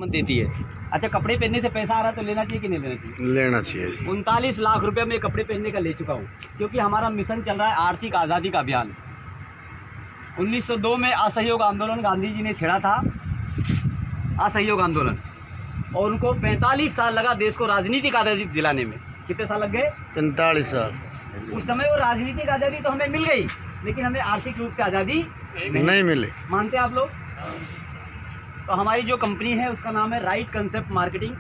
देती है। अच्छा, कपड़े पहनने से पैसा आ रहा है तो लेना चाहिए कि नहीं लेना चाहिए? लेना चाहिए। 39 लाख रुपए में कपड़े पहनने का ले चुका हूँ, क्योंकि हमारा मिशन चल रहा है आर्थिक आज़ादी का अभियान। 1902 में असहयोग आंदोलन गांधी जी ने छेड़ा था, असहयोग आंदोलन, और उनको 45 साल लगा देश को राजनीतिक आज़ादी दिलाने में। कितने साल लग गए? 45 साल। उस समय वो राजनीतिक आज़ादी तो हमें मिल गई, लेकिन हमें आर्थिक रूप से आज़ादी नहीं मिले। मानते हैं आप लोग? तो हमारी जो कंपनी है उसका नाम है राइट कंसेप्ट मार्केटिंग।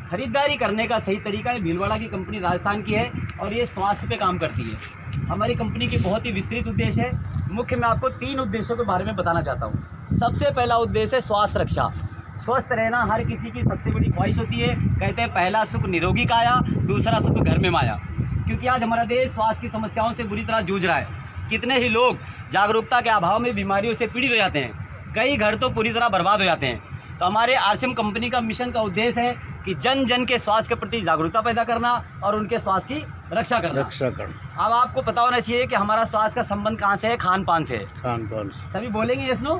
खरीदारी करने का सही तरीका है। भीलवाड़ा की कंपनी राजस्थान की है और ये स्वास्थ्य पे काम करती है। हमारी कंपनी के बहुत ही विस्तृत उद्देश्य है। मुख्य मैं आपको 3 उद्देश्यों के बारे में बताना चाहता हूँ। सबसे पहला उद्देश्य है स्वास्थ्य रक्षा। स्वस्थ रहना हर किसी की सबसे बड़ी ख्वाहिश होती है। कहते हैं पहला सुख निरोगी काया, दूसरा सुख घर में माया। क्योंकि आज हमारा देश स्वास्थ्य की समस्याओं से बुरी तरह जूझ रहा है। कितने ही लोग जागरूकता के अभाव में बीमारियों से पीड़ित हो जाते हैं। कई घर तो पूरी तरह बर्बाद हो जाते हैं। तो हमारे आरसीएम कंपनी का मिशन का उद्देश्य है कि जन जन के स्वास्थ्य के प्रति जागरूकता पैदा करना और उनके स्वास्थ्य की रक्षा करना। अब आपको पता होना चाहिए कि हमारा स्वास्थ्य का संबंध कहाँ से है? खान पान से है। खान पान। सभी बोलेंगे यस नो?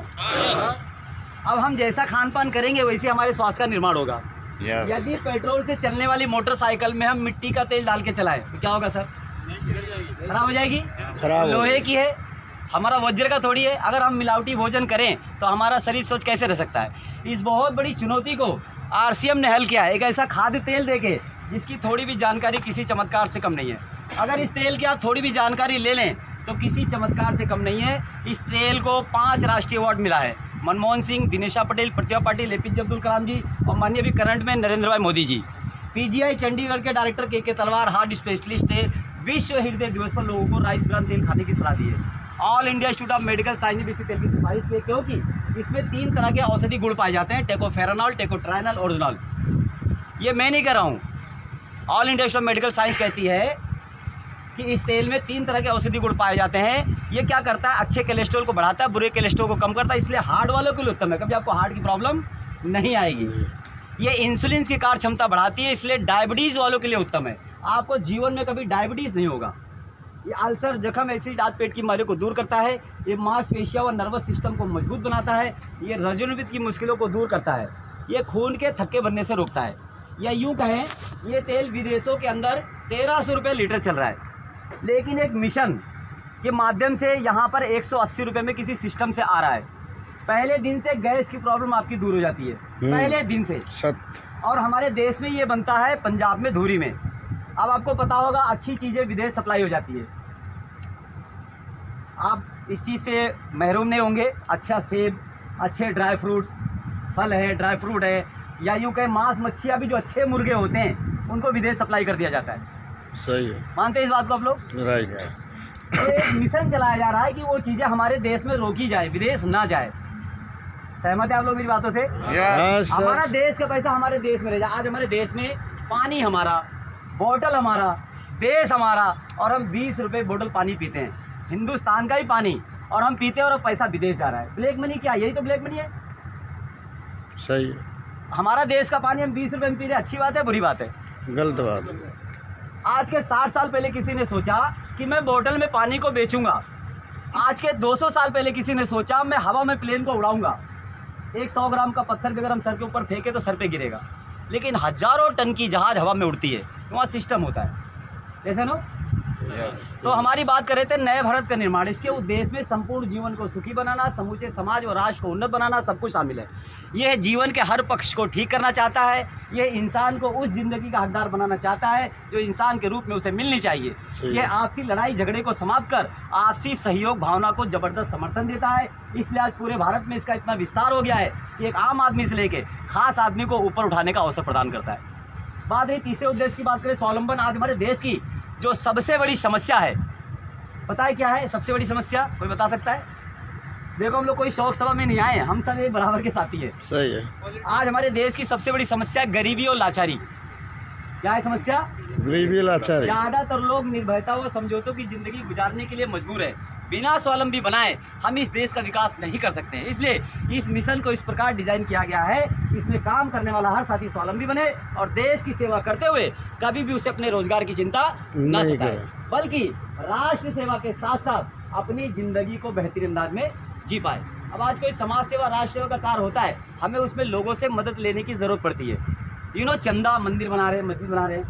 अब हम जैसा खान पान करेंगे वैसे हमारे स्वास्थ्य का निर्माण होगा। यदि पेट्रोल से चलने वाली मोटरसाइकिल में हम मिट्टी का तेल डाल के चलाएं तो क्या होगा सर? खराब हो जाएगी। खराब लोहे की है, हमारा वज्र का थोड़ी है। अगर हम मिलावटी भोजन करें तो हमारा शरीर सोच कैसे रह सकता है? इस बहुत बड़ी चुनौती को आरसीएम ने हल किया है। एक ऐसा खाद्य तेल देके जिसकी थोड़ी भी जानकारी किसी चमत्कार से कम नहीं है। अगर इस तेल की आप थोड़ी भी जानकारी ले लें तो किसी चमत्कार से कम नहीं है। इस तेल को 5 राष्ट्रीय अवार्ड मिला है। मनमोहन सिंह, दिनेशा पटेल, प्रतिभा पाटिल, एपीजे अब्दुल कलाम जी और माननीय अभी करंट में नरेंद्र भाई मोदी जी। पीजीआई चंडीगढ़ के डायरेक्टर के तलवार हार्ट स्पेशलिस्ट ने विश्व हृदय दिवस पर लोगों को राइस ब्रान तेल खाने की सलाह दी है। All India institute of medical science ने इसी तेल की सिफारिश की, क्योंकि इसमें 3 तरह के औषधि गुण पाए जाते हैं, टेकोफेरानॉल, टेकोट्राइनल, ओरिजिनॉल। ये मैं नहीं कह रहा हूँ, all India institute of medical science कहती है कि इस तेल में 3 तरह के औषधि गुण पाए जाते हैं। ये क्या करता है? अच्छे कोलेस्ट्रॉल को बढ़ाता है, बुरे कोलेस्ट्रॉल को कम करता है। इसलिए हार्ट वालों के लिए उत्तम है, कभी आपको हार्ट की प्रॉब्लम नहीं आएगी। ये इंसुलिन की कार्य क्षमता बढ़ाती है, इसलिए डायबिटीज़ वालों के लिए उत्तम है। आपको जीवन में कभी डायबिटीज़ नहीं होगा। ये अल्सर, जख्म, एसिड, दांत, पेट की बीमारियों को दूर करता है। ये मांसपेशियों और नर्वस सिस्टम को मजबूत बनाता है। ये रजोनिवित की मुश्किलों को दूर करता है। ये खून के थक्के बनने से रोकता है। या यूँ कहें, ये तेल विदेशों के अंदर 1300 रुपये लीटर चल रहा है, लेकिन एक मिशन के माध्यम से यहाँ पर 180 रुपये में किसी सिस्टम से आ रहा है। पहले दिन से गैस की प्रॉब्लम आपकी दूर हो जाती है, पहले दिन से। और हमारे देश में ये बनता है पंजाब में, धूरी में। अब आपको पता होगा अच्छी चीज़ें विदेश सप्लाई हो जाती है, आप इस चीज़ से महरूम नहीं होंगे। अच्छा सेब, अच्छे ड्राई फ्रूट्स, फल है, ड्राई फ्रूट है, या यूँ कहें मांस मच्छियाँ भी जो अच्छे मुर्गे होते हैं उनको विदेश सप्लाई कर दिया जाता है। सही है। मानते हैं इस बात को आप लोग? राइट। तो एक मिशन चलाया जा रहा है कि वो चीज़ें हमारे देश में रोकी जाए, विदेश ना जाए। सहमत है आप लोग मेरी बातों से? हमारा देश का पैसा हमारे देश में रह जाए। आज हमारे देश में पानी हमारा, बोतल हमारा, देश हमारा, और हम 20 रुपये बोतल पानी पीते हैं, हिंदुस्तान का ही पानी, और हम पीते हैं और पैसा विदेश जा रहा है। ब्लैक मनी क्या? यही तो ब्लैक मनी है। सही है। हमारा देश का पानी हम 20 रुपये में पी रहे हैं, अच्छी बात है बुरी बात है? गलत बात है। आज के 60 साल पहले किसी ने सोचा कि मैं बोतल में पानी को बेचूंगा। आज के 200 साल पहले किसी ने सोचा मैं हवा में प्लेन को उड़ाऊंगा। एक 100 ग्राम का पत्थर भी अगर हम सर के ऊपर फेंके तो सर पे गिरेगा, लेकिन हजारों टन की जहाज हवा में उड़ती है। वहाँ सिस्टम होता है, जैसे नो। तो हमारी बात कर रहे थे नए भारत का निर्माण। इसके उद्देश्य में संपूर्ण जीवन को सुखी बनाना, समूचे समाज और राष्ट्र को उन्नत बनाना, सब कुछ शामिल है। यह जीवन के हर पक्ष को ठीक करना चाहता है। यह इंसान को उस जिंदगी का हकदार बनाना चाहता है जो इंसान के रूप में उसे मिलनी चाहिए। यह आपसी लड़ाई झगड़े को समाप्त कर आपसी सहयोग भावना को जबरदस्त समर्थन देता है। इसलिए आज पूरे भारत में इसका इतना विस्तार हो गया है कि एक आम आदमी से लेके खास आदमी को ऊपर उठाने का अवसर प्रदान करता है। बात रही तीसरे उद्देश्य की, बात करें स्वावलंबन। आज हमारे देश की जो सबसे बड़ी समस्या है, पता है क्या है सबसे बड़ी समस्या? कोई बता सकता है? देखो, हम लोग कोई शौक सभा में नहीं आए, हम सब एक बराबर के साथी है। सही है। आज हमारे देश की सबसे बड़ी समस्या गरीबी और लाचारी। क्या है समस्या? गरीबी, लाचारी। ज़्यादातर लोग निर्भयता व समझौतों की जिंदगी गुजारने के लिए मजबूर है। बिना स्वावलंबी बनाए हम इस देश का विकास नहीं कर सकते हैं। इसलिए इस मिशन को इस प्रकार डिजाइन किया गया है, इसमें काम करने वाला हर साथी स्वावलंबी बने और देश की सेवा करते हुए कभी भी उसे अपने रोजगार की चिंता न सताए, बल्कि राष्ट्र सेवा के साथ साथ अपनी जिंदगी को बेहतरीन अंदाज में जी पाए। अब आज कोई समाज सेवा राष्ट्र सेवा का कार्य होता है, हमें उसमें लोगों से मदद लेने की ज़रूरत पड़ती है। चंदा, मंदिर बना रहे हैं, मस्जिद बना रहे हैं,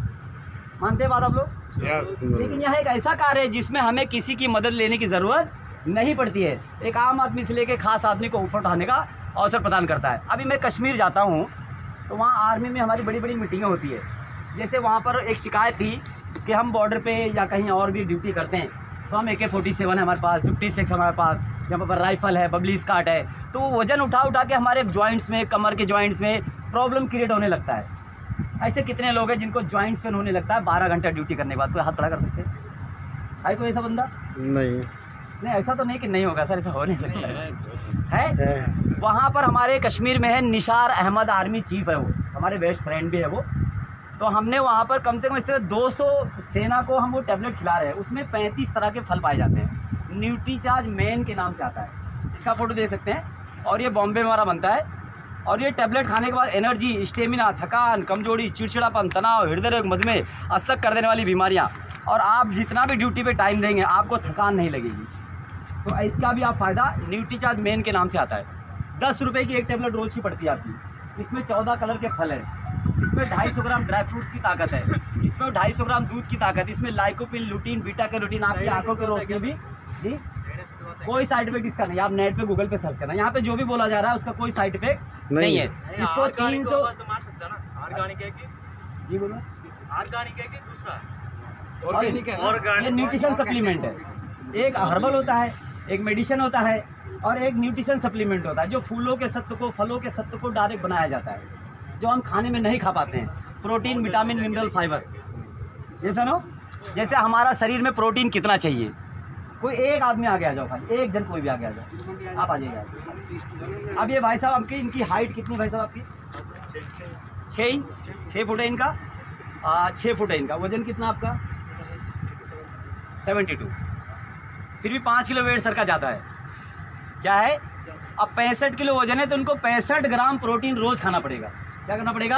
मानते हैं बात आप लोग? लेकिन यह एक ऐसा कार्य है जिसमें हमें किसी की मदद लेने की ज़रूरत नहीं पड़ती है। एक आम आदमी से लेकर खास आदमी को ऊपर उठाने का अवसर प्रदान करता है। अभी मैं कश्मीर जाता हूँ तो वहाँ आर्मी में हमारी बड़ी बड़ी मीटिंगें होती है। जैसे वहाँ पर एक शिकायत थी कि हम बॉर्डर पे या कहीं और भी ड्यूटी करते हैं तो हम AK-47 है हमारे पास, 56 हमारे पास, यहाँ पर राइफ़ल है, बबली स्काट है, तो वज़न उठा उठा के हमारे जॉइंट्स में, कमर के जॉइंट्स में प्रॉब्लम क्रिएट होने लगता है। ऐसे कितने लोग हैं जिनको जॉइंट्स पेन होने लगता है 12 घंटा ड्यूटी करने के बाद? कोई हाथ खड़ा कर सकते हैं? है कोई ऐसा बंदा? नहीं। नहीं, ऐसा तो नहीं कि नहीं होगा सर, ऐसा हो नहीं सकता है। वहाँ पर हमारे कश्मीर में है निसार अहमद, आर्मी चीफ है वो, हमारे बेस्ट फ्रेंड भी है वो। तो हमने वहाँ पर कम से कम इससे 200 सेना को हम वो टैबलेट खिला रहे हैं। उसमें 35 तरह के फल पाए जाते हैं। न्यूट्रीचार्ज मैन के नाम से आता है, इसका फ़ोटो देख सकते हैं। और ये बॉम्बे में हमारा बनता है। और ये टैबलेट खाने के बाद एनर्जी, स्टेमिना, थकान, कमजोरी, चिड़चिड़ापन, तनाव, हृदय रोग, मधुमेह, अशक्त कर देने वाली बीमारियाँ, और आप जितना भी ड्यूटी पे टाइम देंगे आपको थकान नहीं लगेगी। तो इसका भी आप फ़ायदा न्यूट्रीचार्ज मैन के नाम से आता है। 10 रुपये की एक टैबलेट रोज़ की पड़ती है आपकी। इसमें 14 कलर के फल हैं, इसमें 250 ग्राम ड्राई फ्रूट्स की ताकत है, इसमें 250 ग्राम दूध की ताकत, इसमें लाइकोपिन, लुटीन, बीटा कैरोटीन, आपकी आंखों के रोशनी भी जी कोई साइड इफेक्ट इसका नहीं। आप नेट पे गूगल पे सर्च करना, यहाँ पे जो भी बोला जा रहा है उसका कोई साइड इफेक्ट नहीं है। इसको 300 ऑर्गेनिक है कि जी बोलो, ऑर्गेनिक है कि दूसरा ऑर्गेनिक है। ये न्यूट्रिशन सप्लीमेंट है। एक हर्बल होता है, एक मेडिसिन होता है, और एक न्यूट्रिशन सप्लीमेंट होता है जो फूलों के सत्व को, फलों के सत्व को डायरेक्ट बनाया जाता है, जो हम खाने में नहीं खा पाते हैं। Protein, vitamin, mineral, fibre. ये सुनो, जैसे हमारा शरीर में प्रोटीन कितना चाहिए, कोई एक आदमी आगे आ जाओ, खाली एक जन कोई भी आगे आ जाओ, आप आ जाइएगा। अब ये भाई साहब आपकी, इनकी हाइट कितनी भाई साहब आपकी? 6 इंच, 6 फुट है इनका, 6 फुट है इनका। वजन कितना आपका? 72। फिर भी 5 किलो वेट सर का जाता है। क्या है? अब 65 किलो वजन है तो उनको 65 ग्राम प्रोटीन रोज खाना पड़ेगा। क्या करना पड़ेगा?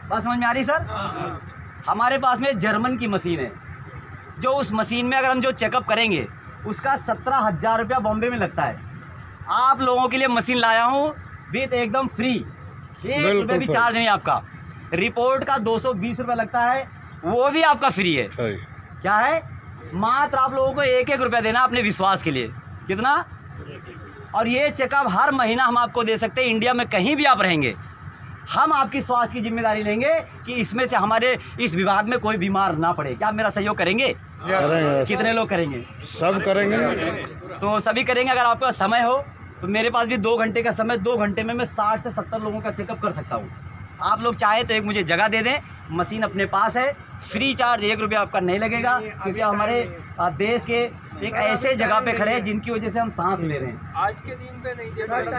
बात समझ में आ रही सर? हमारे पास में जर्मन की मशीन है, जो उस मशीन में अगर हम जो चेकअप करेंगे उसका 17,000 रुपया बॉम्बे में लगता है। आप लोगों के लिए मशीन लाया हूँ विथ एकदम फ्री, 1 रुपये भी चार्ज नहीं आपका। रिपोर्ट का 220 रुपये लगता है, वो भी आपका फ्री है। क्या है? मात्र आप लोगों को 1-1 रुपया देना अपने विश्वास के लिए। कितना? और ये चेकअप हर महीना हम आपको दे सकते हैं। इंडिया में कहीं भी आप रहेंगे, हम आपकी स्वास्थ्य की जिम्मेदारी लेंगे कि इसमें से हमारे इस विभाग में कोई बीमार ना पड़े। क्या आप मेरा सहयोग करेंगे? कितने लोग करेंगे? सब करेंगे। तो सभी करेंगे। अगर आपका समय हो तो मेरे पास भी 2 घंटे का समय, 2 घंटे में मैं 60 से 70 लोगों का चेकअप कर सकता हूँ। आप लोग चाहे तो एक मुझे जगह दे दें, मशीन अपने पास है, फ्री चार्ज, 1 रुपया आपका नहीं लगेगा, क्योंकि हमारे देश के एक ऐसे जगह पे खड़े हैं जिनकी वजह से हम सांस ले रहे हैं। आज के दिन पे नहीं दे पाएंगे।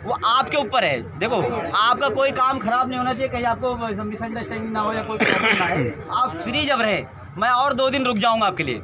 वो आपके ऊपर है। देखो, आपका कोई काम खराब नहीं होना चाहिए, कहीं आपको मिसअंडरस्टैंडिंग ना हो या कोई प्रॉब्लम ना है। आप फ्री जब रहे, मैं और 2 दिन रुक जाऊंगा आपके लिए।